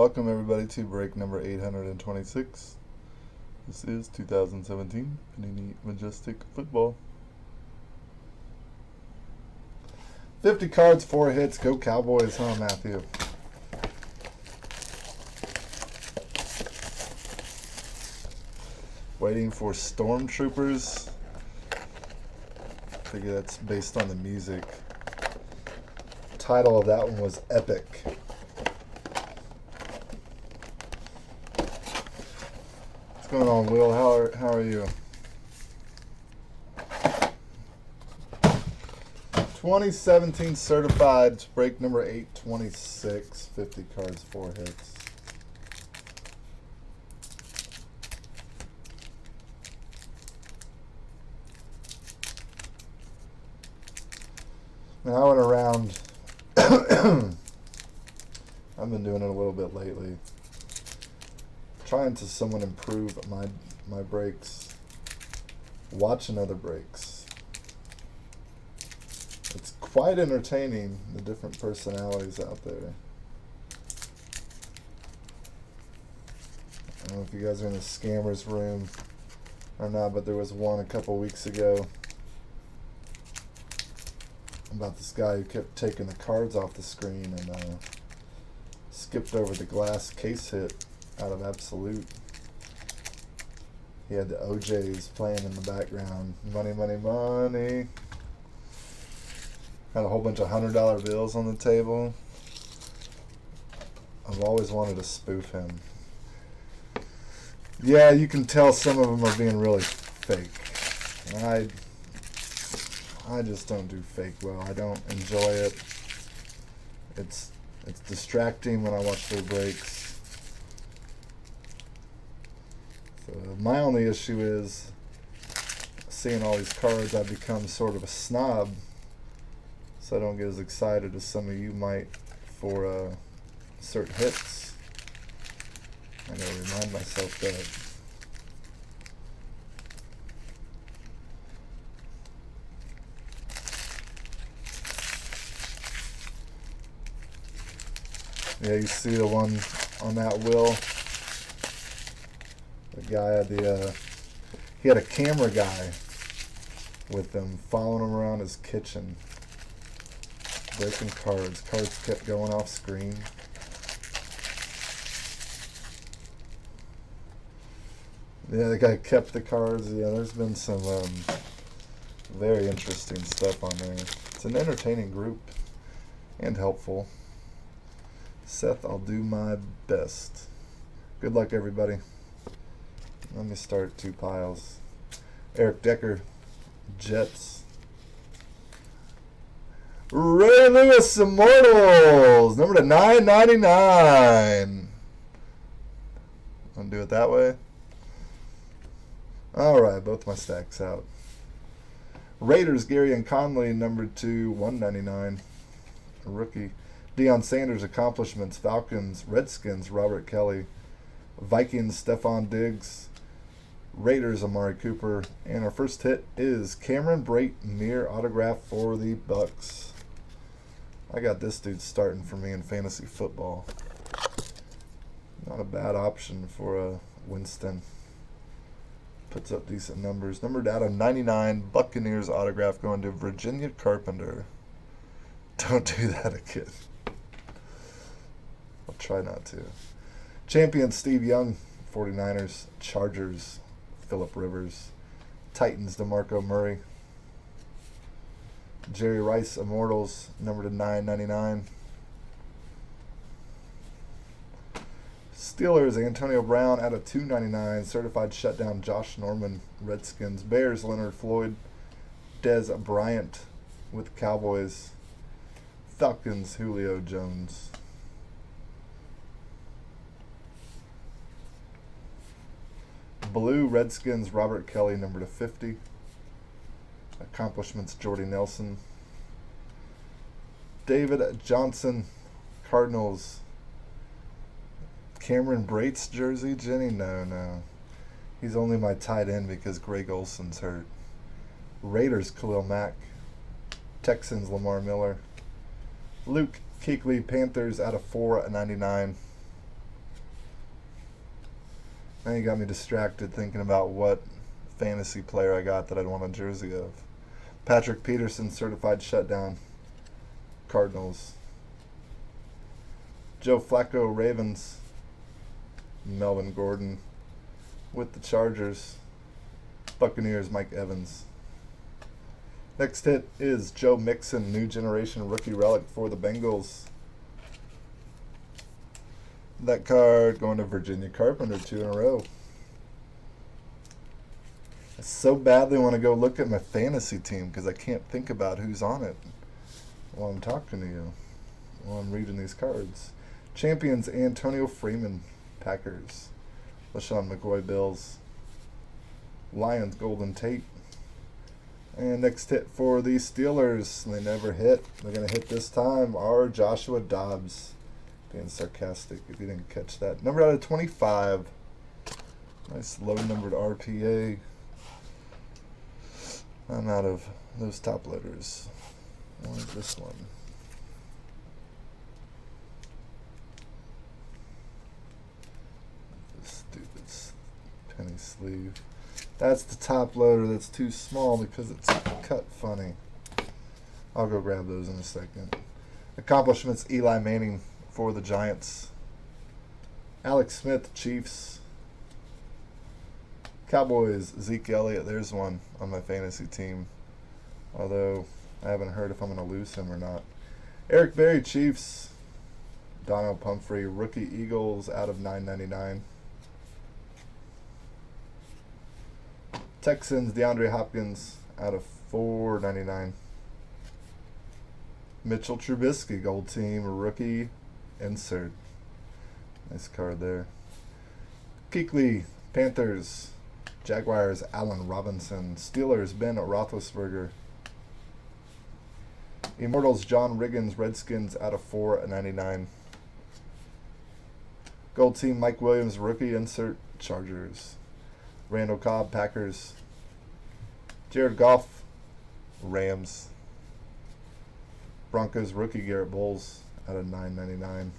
Welcome everybody to break number 826. This is 2017 Panini Majestic Football. 50 cards, 4 hits. Go Cowboys, huh, Matthew? Waiting for Stormtroopers. I figure that's based on the music. Title of that one was Epic. What's going on, Will? How are you? 2017 certified. It's break number 826. 50 cards, 4 hits. Now I went around. I've been doing it a little bit lately. Trying to somewhat improve my breaks. Watching other breaks. It's quite entertaining, the different personalities out there. I don't know if you guys are in the scammers room or not, but there was one a couple weeks ago about this guy who kept taking the cards off the screen and skipped over the glass case hit out of Absolute. He had the OJs playing in the background. Money, money, money. Had a whole bunch of $100 bills on the table. I've always wanted to spoof him. Yeah, you can tell some of them are being really fake. I just don't do fake well. I don't enjoy it. It's distracting when I watch their breaks. So my only issue is seeing all these cards. I've become sort of a snob, so I don't get as excited as some of you might for certain hits. I gotta remind myself that. Yeah, you see the one on that Will. The guy had he had a camera guy with him following him around his kitchen, breaking cards. Cards kept going off screen. Yeah, the guy kept the cards. Yeah, there's been some very interesting stuff on there. It's an entertaining group and helpful. Seth, I'll do my best. Good luck, everybody. Let me start 2 piles. Eric Decker, Jets. Ray Lewis, Immortals, number to 999. Want to do it that way? All right, both my stacks out. Raiders, Gary and Conley, number 2, 199. A rookie. Deion Sanders, Accomplishments. Falcons, Redskins, Robert Kelly. Vikings, Stephon Diggs. Raiders, Amari Cooper. And our first hit is Cameron Brate, Mir autograph for the Bucks. I got this dude starting for me in fantasy football. Not a bad option for Winston. Puts up decent numbers. Numbered out of 99. Buccaneers autograph going to Virginia Carpenter. Don't do that again. I'll try not to. Champion Steve Young, 49ers. Chargers, Phillip Rivers. Titans, DeMarco Murray. Jerry Rice, Immortals, number to 999. Steelers, Antonio Brown out of 299. Certified shutdown, Josh Norman, Redskins. Bears, Leonard Floyd. Dez Bryant with Cowboys. Falcons, Julio Jones. Blue, Redskins, Robert Kelly, number to 50. Accomplishments, Jordy Nelson. David Johnson, Cardinals. Cameron Brate's jersey, Jenny? No. He's only my tight end because Greg Olson's hurt. Raiders, Khalil Mack. Texans, Lamar Miller. Luke Kuechly, Panthers out of 499. Now you got me distracted thinking about what fantasy player I got that I'd want a jersey of. Patrick Peterson, certified shutdown. Cardinals. Joe Flacco, Ravens. Melvin Gordon with the Chargers. Buccaneers, Mike Evans. Next hit is Joe Mixon, new generation rookie relic for the Bengals. That card going to Virginia Carpenter, 2 in a row. I so badly want to go look at my fantasy team because I can't think about who's on it while I'm talking to you, while I'm reading these cards. Champions, Antonio Freeman, Packers. LaShawn McCoy, Bills. Lions, Golden Tate. And next hit for the Steelers. They never hit. They're going to hit this time. Our Joshua Dobbs. Being sarcastic if you didn't catch that. Number out of 25. Nice low numbered RPA. I'm out of those top letters. What is this one? This stupid penny sleeve. That's the top loader that's too small because it's cut funny. I'll go grab those in a second. Accomplishments, Eli Manning for the Giants. Alex Smith, Chiefs. Cowboys, Zeke Elliott. There's one on my fantasy team. Although I haven't heard if I'm going to lose him or not. Eric Berry, Chiefs. Donald Pumphrey, rookie Eagles out of $9.99. Texans, DeAndre Hopkins out of $4.99. Mitchell Trubisky, gold team, rookie insert. Nice card there. Kuechly, Panthers. Jaguars, Allen Robinson. Steelers, Ben Roethlisberger. Immortals, John Riggins, Redskins out of $4.99. Gold team, Mike Williams, rookie insert, Chargers. Randall Cobb, Packers. Jared Goff, Rams. Broncos rookie, Garrett Bowles out of $9.99.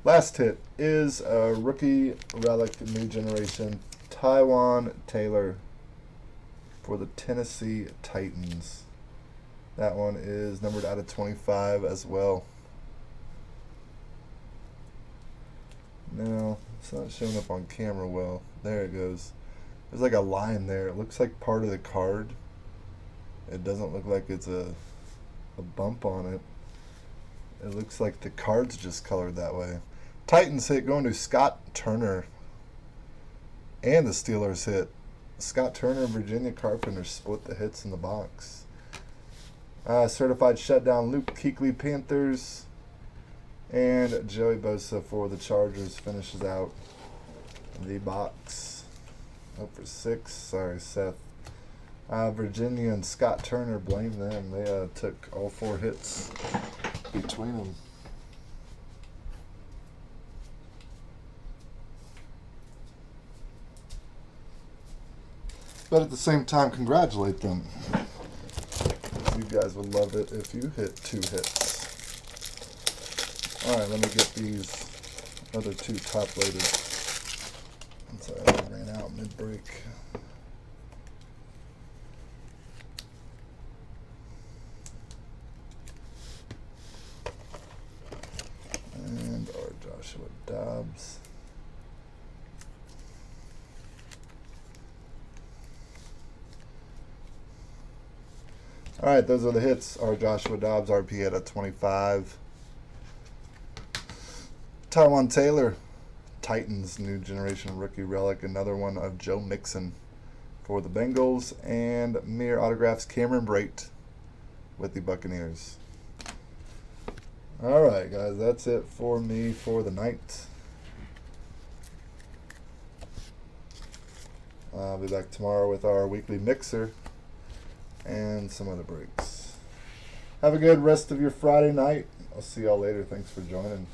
Last hit is a rookie relic, new generation, Taiwan Taylor for the Tennessee Titans. That one is numbered out of 25 as well. No, it's not showing up on camera well. There it goes. There's like a line there. It looks like part of the card. It doesn't look like it's a bump on it. It looks like the card's just colored that way. Titans hit going to Scott Turner. And the Steelers hit. Scott Turner and Virginia Carpenter split the hits in the box. Certified shutdown, Luke Kuechly, Panthers. And Joey Bosa for the Chargers finishes out the box. Oh, for 6. Sorry, Seth. Virginia and Scott Turner, blame them. They took all 4 hits between them. But at the same time, congratulate them. You guys would love it if you hit 2 hits. Alright, let me get these other 2 top loaded. I'm sorry, I ran out mid-break. And our Joshua Dobbs. Alright, those are the hits. Our Joshua Dobbs, RP at a 25. Taiwan Taylor, Titans, new generation rookie relic. Another one of Joe Mixon for the Bengals. And Mirror autographs, Cameron Brate with the Buccaneers. Alright, guys, that's it for me for the night. I'll be back tomorrow with our weekly mixer and some other breaks. Have a good rest of your Friday night. I'll see y'all later. Thanks for joining.